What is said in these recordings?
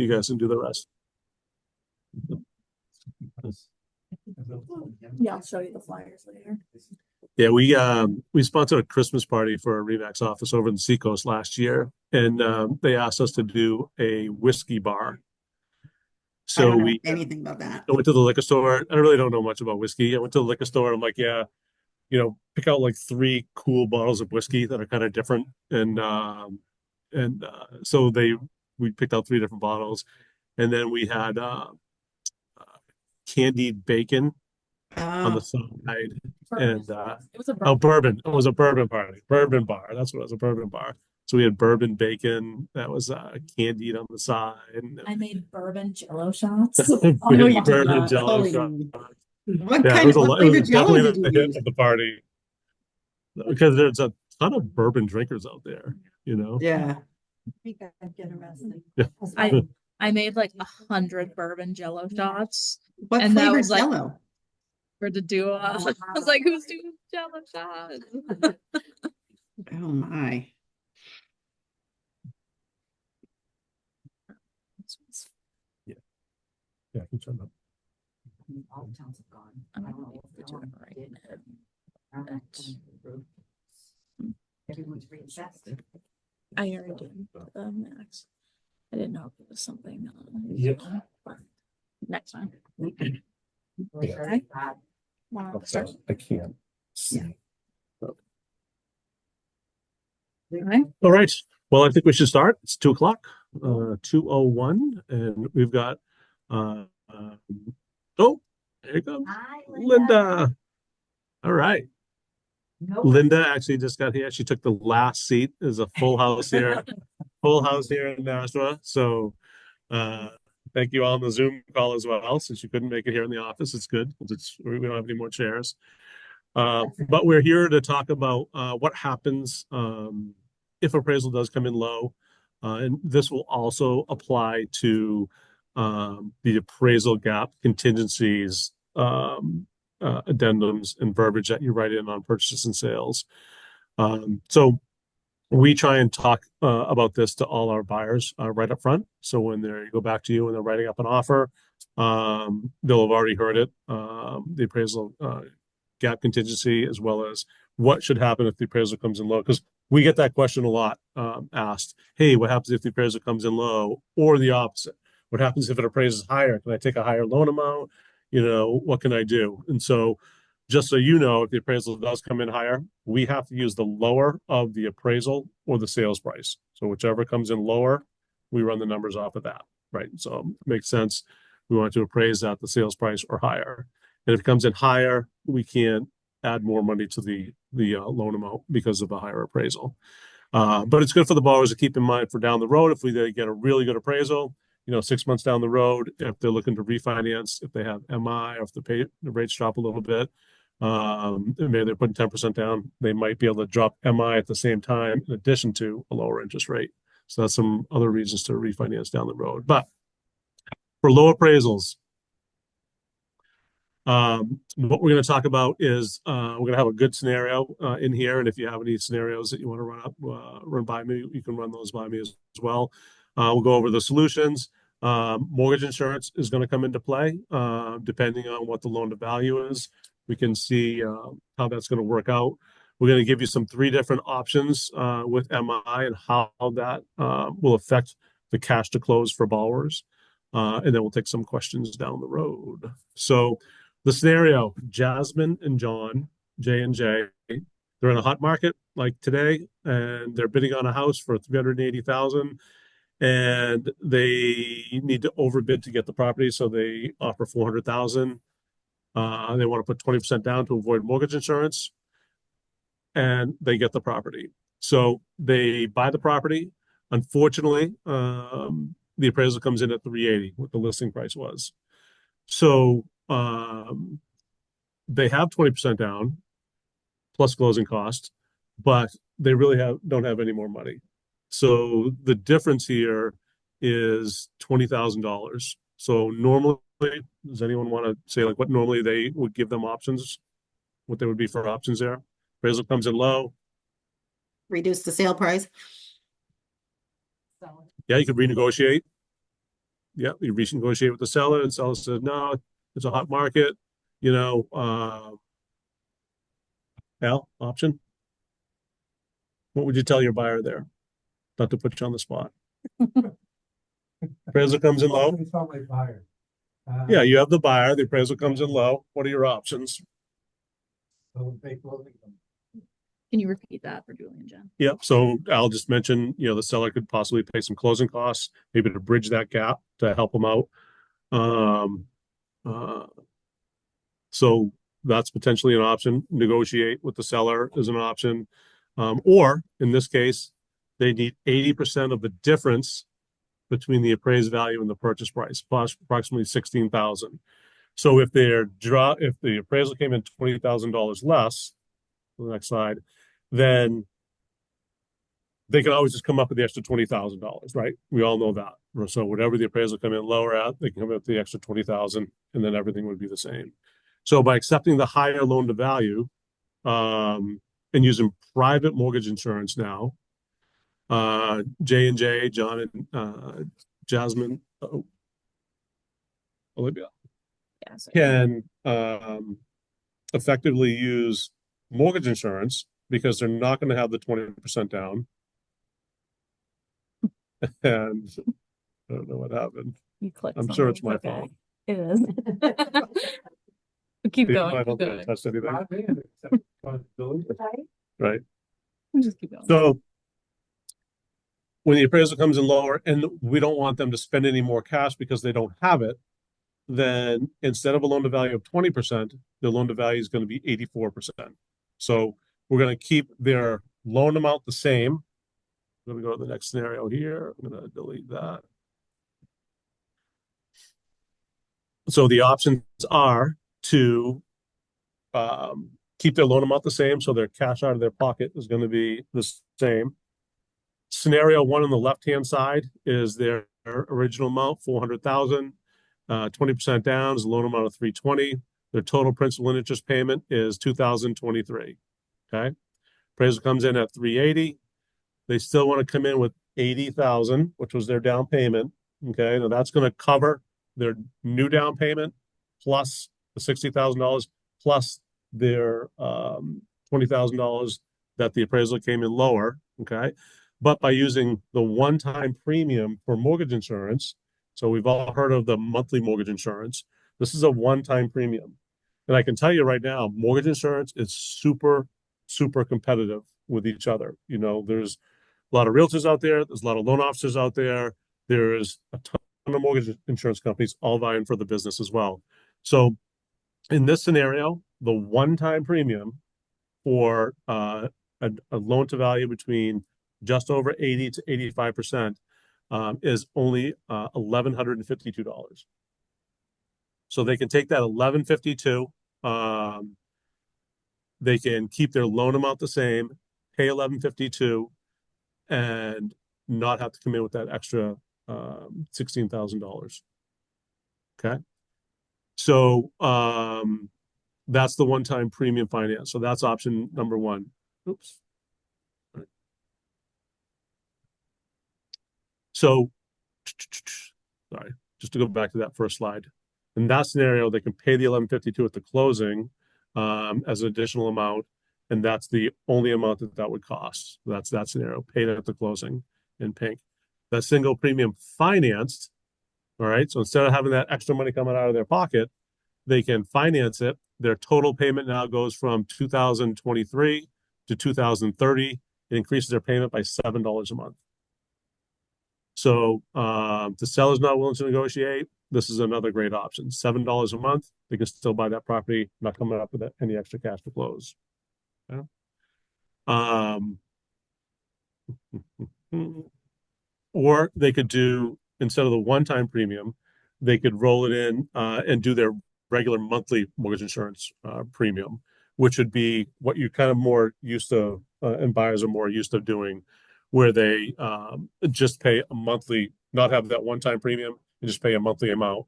You guys can do the rest. Yeah, I'll show you the flyers later. Yeah, we sponsored a Christmas party for a Remax office over in the Seacoast last year, and they asked us to do a whiskey bar. I So don't know we anything about that. I went to the liquor store. I really don't know much about whiskey. I went to the liquor store. I'm like, yeah, pick out like three cool bottles of whiskey that are kind of different, and so we picked out three different bottles, and then we had candied bacon on the Oh, side, Bourbon. and It was a oh, bourbon. bourbon. It was a bourbon party, bourbon bar. That's what it was, a bourbon bar. So we had bourbon bacon that was candied on the side. And I made bourbon jello shots. we Oh had my bourbon God. jello holy. shot. What Yeah, it kind was of a what lot. It was flavor jello definitely did you the hit use? of the party because there's a ton of bourbon drinkers out there. You know. Yeah. I think I'd get arrested. Yeah. I made like 100 bourbon jello shots. What And that flavor was like jello? for the duo. I was like, who's doing jello shots? Oh my. Yeah, I can turn up. All the towns have gone. I I don't don't know know if if the we're doing town it right. did, but everyone's reassessed. I already did the max. I didn't know if it was something. Yep. But next time. Really Yeah. very bad. Wow. I can't. Yeah. Okay. All right. Well, I think we should start. It's 2:00, 2:01, and we've got oh, there you go. Hi, Linda. All right. No. Linda actually just got here. She took the last seat. There's a full house here. Full house here in Nashua. So thank you all on the Zoom call as well, since you couldn't make it here in the office. It's good. We don't have any more chairs. But we're here to talk about what happens if appraisal does come in low. And this will also apply to the appraisal gap contingencies, addendums, and verbiage that you write in on purchases and sales. So we try and talk about this to all our buyers right up front. So when they go back to you and they're writing up an offer, they'll have already heard it, the appraisal gap contingency, as well as what should happen if the appraisal comes in low. Because we get that question a lot asked. Hey, what happens if the appraisal comes in low, or the opposite? What happens if it appraises higher? Can I take a higher loan amount? What can I do? And so just so you know, if the appraisal does come in higher, we have to use the lower of the appraisal or the sales price. So whichever comes in lower, we run the numbers off of that, right? So it makes sense. We want to appraise at the sales price or higher. And if it comes in higher, we can't add more money to the loan amount because of a higher appraisal. But it's good for the borrowers to keep in mind for down the road if they get a really good appraisal. 6 months down the road, if they're looking to refinance, if they have MI, or if the rates drop a little bit, maybe they're putting 10% down, they might be able to drop MI at the same time in addition to a lower interest rate. So that's some other reasons to refinance down the road. But for low appraisals, what we're going to talk about is we're going to have a good scenario in here. And if you have any scenarios that you want to run by me, you can run those by me as well. We'll go over the solutions. Mortgage insurance is going to come into play depending on what the loan to value is. We can see how that's going to work out. We're going to give you three different options with MI and how that will affect the cash to close for borrowers. And then we'll take some questions down the road. So the scenario, Jasmine and John, J&J, they're in a hot market like today, and they're bidding on a house for $380,000, and they need to overbid to get the property, so they offer $400,000. They want to put 20% down to avoid mortgage insurance, and they get the property. So they buy the property. Unfortunately, the appraisal comes in at 380, what the listing price was. So they have 20% down plus closing costs, but they really don't have any more money. So the difference here is $20,000. So normally, does anyone want to say like what normally they would give them options? What they would be for options there? Appraisal comes in low. Reduce the sale price. Yeah, you could renegotiate. Yeah, you renegotiate with the seller, and seller says, no, it's a hot market, you know, Al, option. What would you tell your buyer there? Not to put you on the spot. Appraisal comes in low. It's not my buyer. Yeah, you have the buyer, the appraisal comes in low. What are your options? So they closing them. Can you repeat that for Julie and Jen? Yep. So Al just mentioned, the seller could possibly pay some closing costs, maybe to bridge that gap to help them out. Uh, so that's potentially an option. Negotiate with the seller is an option. Or in this case, they need 80% of the difference between the appraised value and the purchase price, plus approximately 16,000. So if the appraisal came in $20,000 less, the next slide, then they can always just come up with the extra $20,000, right? We all know that. So whatever the appraisal come in lower at, they can come up with the extra 20,000, and then everything would be the same. So by accepting the higher loan to value, and using private mortgage insurance now, J&J, John and Jasmine, Olivia, Yeah. So can effectively use mortgage insurance because they're not going to have the 20% down. And I don't know what happened. you click. I'm sure it's my fault. It is. Keep I going. don't Keep think I going. touched anything, Not me, except responsibility. right? Just keep going. So when the appraisal comes in lower and we don't want them to spend any more cash because they don't have it, then instead of a loan to value of 20%, the loan to value is going to be 84%. So we're going to keep their loan amount the same. I'm going to go to the next scenario here. I'm going to delete that. So the options are to keep their loan amount the same. So their cash out of their pocket is going to be the same. Scenario one on the left-hand side is their original amount, 400,000. 20% down is a loan amount of 320. Their total principal and interest payment is 2,023. Okay. Appraisal comes in at 380. They still want to come in with 80,000, which was their down payment. Okay. Now that's going to cover their new down payment plus the $60,000 plus their $20,000 that the appraisal came in lower. Okay. But by using the one-time premium for mortgage insurance, so we've all heard of the monthly mortgage insurance. This is a one-time premium. And I can tell you right now, mortgage insurance is super, super competitive with each other. There's a lot of realtors out there. There's a lot of loan officers out there. There's a ton of mortgage insurance companies all vying for the business as well. So in this scenario, the one-time premium for a loan to value between just over 80 to 85% is only $1,152. So they can take that $1,152. They can keep their loan amount the same, pay $1,152, and not have to come in with that extra $16,000. Okay. So that's the one-time premium finance. So that's option number one. Oops. Right. So, sorry, just to go back to that first slide. In that scenario, they can pay the $1,152 at the closing as an additional amount, and that's the only amount that would cost. That's that scenario, paid at the closing in pink. That single premium financed, all right? So instead of having that extra money coming out of their pocket, they can finance it. Their total payment now goes from 2023 to 2030. It increases their payment by $7 a month. So the seller's not willing to negotiate. This is another great option. $7 a month. They can still buy that property, not coming up with any extra cash to close. Yeah. Or they could do, instead of the one-time premium, they could roll it in and do their regular monthly mortgage insurance premium, which would be what you kind of more used to, and buyers are more used to doing, where they just pay a monthly, not have that one-time premium, and just pay a monthly amount.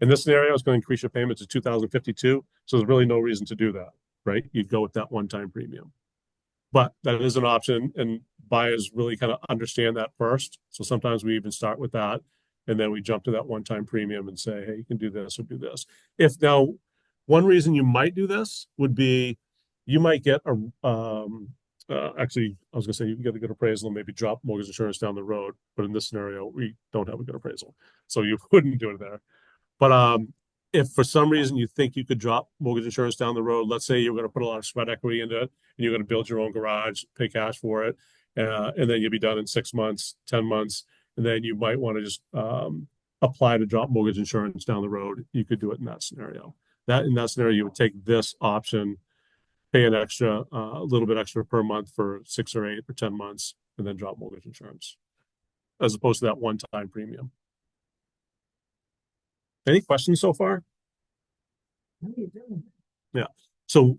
In this scenario, it's going to increase your payment to $2,052. So there's really no reason to do that, right? You'd go with that one-time premium. But that is an option, and buyers really kind of understand that first. So sometimes we even start with that. And then we jump to that one-time premium and say, hey, you can do this or do this. If now, one reason you might do this would be you might get actually, I was gonna say you can get a good appraisal and maybe drop mortgage insurance down the road, but in this scenario, we don't have a good appraisal. So you wouldn't do it there. But if for some reason you think you could drop mortgage insurance down the road, let's say you're going to put a lot of sweat equity into it and you're going to build your own garage, pay cash for it, and then you'll be done in 6 months, 10 months, and then you might want to just apply to drop mortgage insurance down the road. You could do it in that scenario. In that scenario, you would take this option, pay an extra, a little bit extra per month for 6 or 8 or 10 months, and then drop mortgage insurance, as opposed to that one-time premium. Any questions so far? What are you doing? So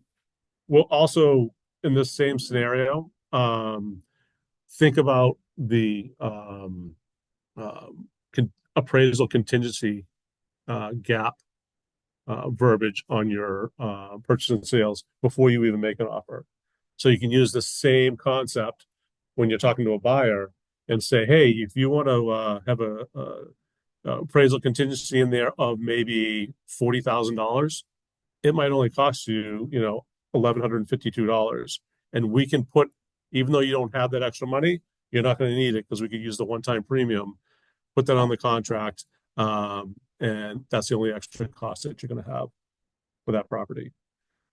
we'll also, in this same scenario, think about the appraisal contingency gap verbiage on your purchase and sales before you even make an offer. So you can use the same concept when you're talking to a buyer and say, hey, if you want to have a appraisal contingency in there of maybe $40,000, it might only cost you, $1,152. And we can put, even though you don't have that extra money, you're not going to need it because we could use the one-time premium, put that on the contract, and that's the only extra cost that you're going to have for that property.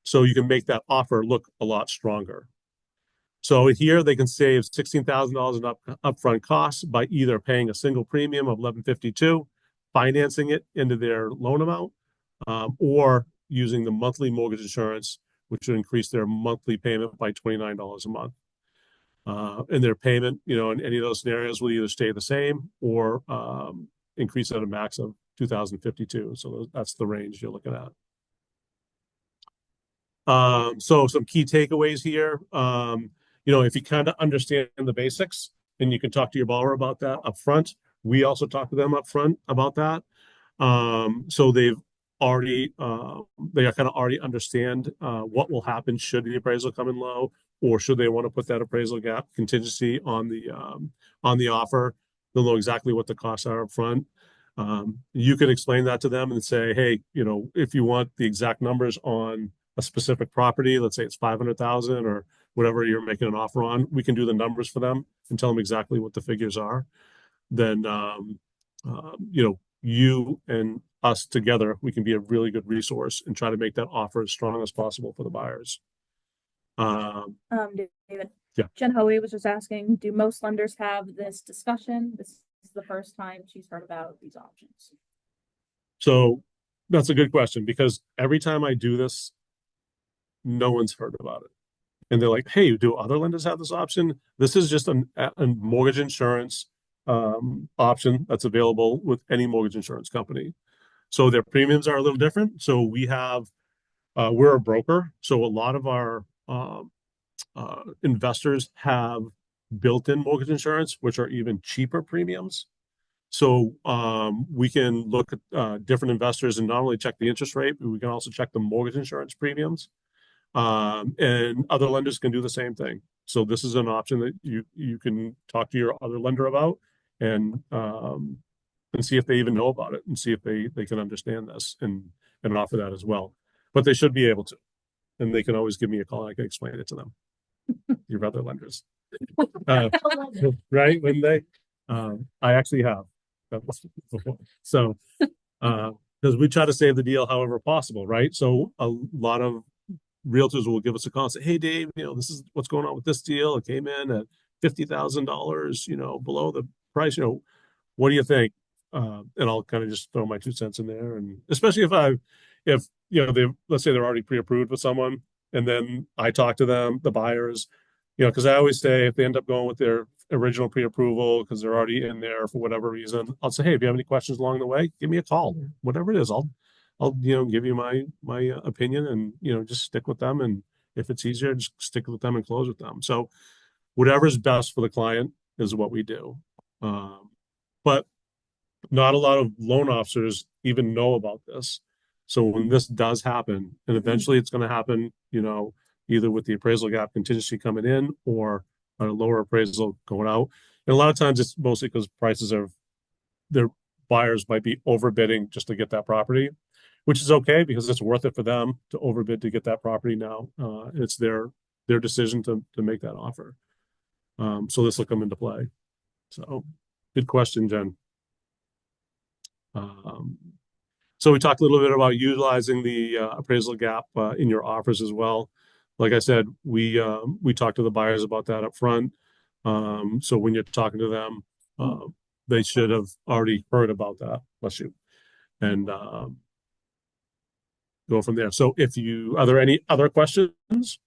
So you can make that offer look a lot stronger. So here they can save $16,000 in upfront costs by either paying a single premium of $1,152, financing it into their loan amount, or using the monthly mortgage insurance, which would increase their monthly payment by $29 a month. And their payment, in any of those scenarios will either stay the same or increase at a max of $2,052. So that's the range you're looking at. So some key takeaways here. If you kind of understand the basics and you can talk to your borrower about that up front, we also talk to them up front about that. So they kind of already understand what will happen should the appraisal come in low, or should they want to put that appraisal gap contingency on the offer. They'll know exactly what the costs are up front. You can explain that to them and say, hey, if you want the exact numbers on a specific property, let's say it's 500,000 or whatever you're making an offer on, we can do the numbers for them and tell them exactly what the figures are. Then, you and us together, we can be a really good resource and try to make that offer as strong as possible for the buyers. David. Yeah. Jen Hoey was just asking, do most lenders have this discussion? This is the first time she's heard about these options. So that's a good question, because every time I do this, no one's heard about it. And they're like, hey, do other lenders have this option? This is just a mortgage insurance option that's available with any mortgage insurance company. So their premiums are a little different. So we're a broker. So a lot of our investors have built-in mortgage insurance, which are even cheaper premiums. So we can look at different investors and not only check the interest rate, but we can also check the mortgage insurance premiums. And other lenders can do the same thing. So this is an option that you can talk to your other lender about and see if they even know about it and see if they can understand this and offer that as well. But they should be able to. And they can always give me a call. I can explain it to them. Your other lenders. Right? Wouldn't they? I actually have. So, because we try to save the deal however possible, right? So a lot of realtors will give us a call and say, hey, Dave, this is what's going on with this deal. It came in at $50,000, below the price. What do you think? And I'll kind of just throw my 2 cents in there. And especially if let's say they're already pre-approved with someone, and then I talk to them, the buyers, because I always say if they end up going with their original pre-approval because they're already in there for whatever reason, I'll say, hey, if you have any questions along the way, give me a call, whatever it is. I'll give you my opinion and just stick with them, and if it's easier, just stick with them and close with them. So whatever's best for the client is what we do. But not a lot of loan officers even know about this. So when this does happen, and eventually it's going to happen, either with the appraisal gap contingency coming in or a lower appraisal going out. And a lot of times it's mostly because prices they're buyers might be overbidding just to get that property, which is okay because it's worth it for them to overbid to get that property now. It's their decision to make that offer. So this will come into play. So good question, Jen. So we talked a little bit about utilizing the appraisal gap in your offers as well. Like I said, we talked to the buyers about that up front. So when you're talking to them, they should have already heard about that. Bless you. And go from there. So are there any other questions?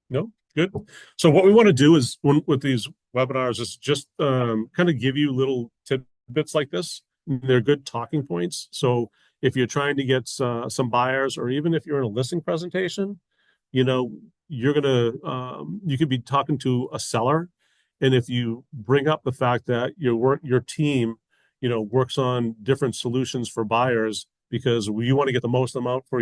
No? Good. So what we want to do is with these webinars is just kind of give you little tidbits like this. They're good talking points. So if you're trying to get some buyers, or even if you're in a listing presentation, you're you could be talking to a seller, and if you bring up the fact that your team, works on different solutions for buyers because you want to get the most amount for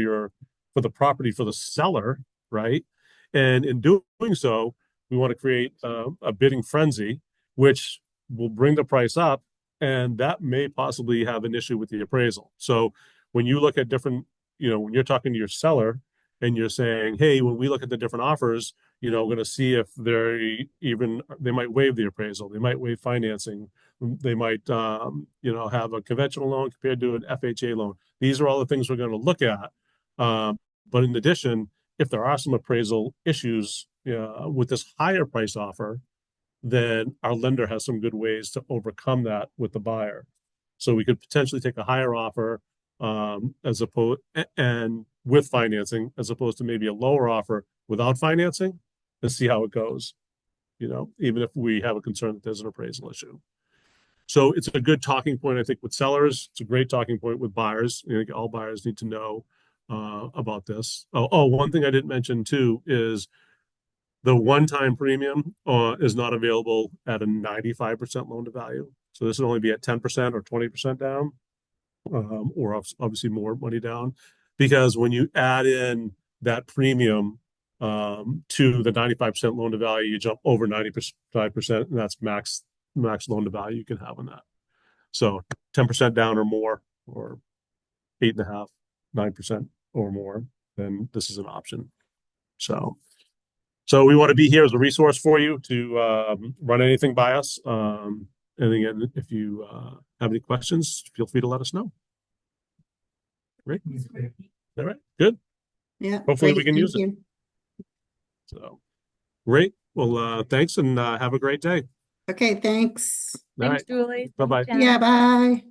the property for the seller, right? And in doing so, we want to create a bidding frenzy, which will bring the price up, and that may possibly have an issue with the appraisal. So when you look at different, when you're talking to your seller and you're saying, hey, when we look at the different offers, we're going to see if they might waive the appraisal, they might waive financing, they might, have a conventional loan compared to an FHA loan. These are all the things we're going to look at. But in addition, if there are some appraisal issues with this higher price offer, then our lender has some good ways to overcome that with the buyer. So we could potentially take a higher offer as opposed and with financing, as opposed to maybe a lower offer without financing, and see how it goes. Even if we have a concern that there's an appraisal issue. So it's a good talking point, I think, with sellers. It's a great talking point with buyers. I think all buyers need to know about this. One thing I didn't mention too is the one-time premium is not available at a 95% loan to value. So this would only be at 10% or 20% down, or obviously more money down, because when you add in that premium to the 95% loan to value, you jump over 95%, and that's max loan to value you can have on that. So 10% down or more, or 8.5, 9% or more, then this is an option. So we want to be here as a resource for you to run anything by us. And again, if you have any questions, feel free to let us know. Great. All right. Good. Yeah. Hopefully we great, can use thank it. you. So great. Well, thanks, and have a great day. Okay, thanks. All Thanks, right. Julie. Bye-bye. Jen. Yeah, bye.